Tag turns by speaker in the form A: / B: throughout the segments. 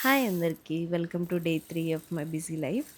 A: Hi అందరికీ. Welcome to day 3 of my busy life.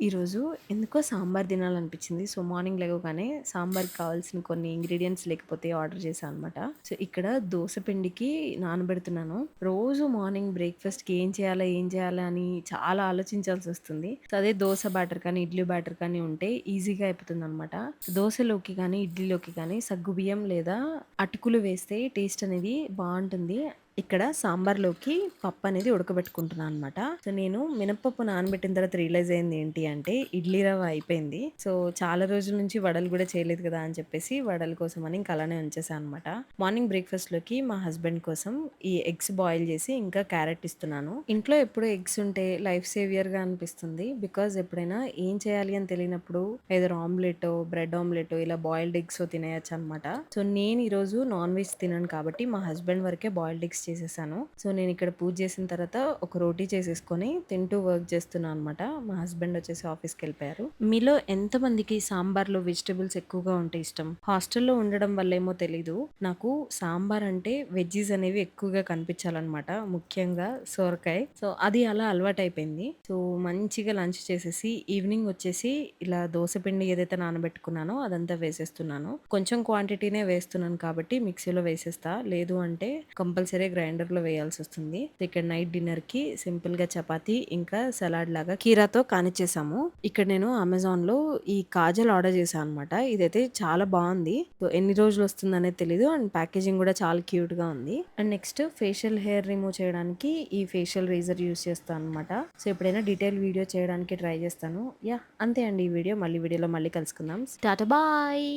A: ఈరోజు ఎందుకో సాంబార్ తినాలనిపించింది. సో, మార్నింగ్ లెగవగానే సాంబార్‌కి కావాల్సిన కొన్ని ఇంగ్రీడియెంట్స్ లేకపోతే ఆర్డర్ చేశా అనమాట. సో, ఇక్కడ దోస పిండికి నానబెడుతున్నాను. రోజు మార్నింగ్ బ్రేక్‌ఫాస్ట్‌కి ఏం చేయాలా అని చాలా ఆలోచించాల్సొస్తుంది. సో, అదే దోస బ్యాటర్ కానీ, ఇడ్లీ బ్యాటర్ కానీ ఉంటే ఈజీగా అయిపోతుందనమాట. దోసలోకి కానీ, ఇడ్లీలోకి కానీ సగ్గుబియ్యం లేదా అటుకులు వేస్తే టేస్ట్ అనేది బావుంటుంది. ఇక్కడ సాంబార్‌లోకి పప్పనేది ఉడకబెట్టుకుంటున్నా అనమాట. సో, నేను మినపప్పు నానబెట్టిన తర్వాత రియలైజ్ అయింది ఏంటి అంటే, ఇడ్లీ రవ్వ అయిపోయింది. సో, చాలా రోజుల నుంచి వడలు గూడా చేయలేదు కదా అని చెప్పేసి వడల కోసమని ఇంక అలానే ఉంచేసా అనమాట. మార్నింగ్ బ్రేక్‌ఫాస్ట్‌లోకి మా హస్బెండ్ కోసం ఈ ఎగ్స్ బాయిల్ చేసి ఇంకా క్యారట్ ఇస్తున్నాను. ఇంట్లో ఎప్పుడు ఎగ్స్ ఉంటే లైఫ్ సేవియర్‌గా అనిపిస్తుంది. బికాజ్ ఎప్పుడైనా ఏం చేయాలి అని తెలియనప్పుడు ఐదర్ ఆమ్లెటో, బ్రెడ్ ఆమ్లెటో ఇలా బాయిల్డ్ ఎగ్సో తినేయొచ్చనమాట. సో, నేను ఈరోజు నాన్ వెజ్ తినను కాబట్టి మా హస్బెండ్ వరకే బాయిల్డ్ ఎగ్స్ చేసేసాను. సో, నేను ఇక్కడ పూజ చేసిన తర్వాత ఒక రోటీ చేసేసుకొని తింటూ వర్క్ చేస్తున్నా అనమాట. మా హస్బెండ్ వచ్చేసి ఆఫీస్‌కెళ్ళిపోయారు. మీలో ఎంతమందికి సాంబార్‌లో వెజిటబుల్స్ ఎక్కువగా ఉంటే ఇష్టం? హాస్టల్‌లో ఉండడం వల్లేమో తెలీదు. నాకు సాంబార్ అంటే వెజ్జీస్ అనేవి ఎక్కువగా కనిపించాలనమాట. ముఖ్యంగా సొరకాయ. సో, అది అలా అలవాటయిపోయింది. సో, మంచిగా లంచ్ చేసేసి ఈవినింగ్ వచ్చేసి ఇలా దోస పిండి ఏదైతే నానబెట్టుకున్నానో అదంతా వేసేస్తున్నాను. కొంచెం క్వాంటిటీనే వేస్తున్నాను కాబట్టి మిక్సీలో వేసేస్తా. లేదు అంటే కంపల్సరీ గ్రైండర్‌లో వేయాల్సొస్తుంది. ఇక్కడ నైట్ డిన్నర్‌కి సింపుల్‌గా చపాతీ ఇంకా సలాడ్ లాగా కీరాతో కానిచ్చేసాము. ఇక్కడ నేను అమెజాన్‌లో ఈ కాజల్ ఆర్డర్ చేశా అనమాట. ఇదైతే చాలా బావుంది. సో, ఎన్ని రోజులొస్తుందనేది తెలీదు. అండ్ ప్యాకేజింగ్ కూడా చాలా క్యూట్‌గా ఉంది. And next facial hair remove చేయడానికి ఈ ఫేషియల్ రేజర్ యూజ్ చేస్తా అనమాట. సో, ఎప్పుడైనా డీటెయిల్ వీడియో చేయడానికి ట్రై చేస్తాను. యాహ్! అంతే అండి ఈ వీడియో. మళ్ళీ వీడియోలో మళ్ళీ కలుసుకుందాం. టాటా బాయ్.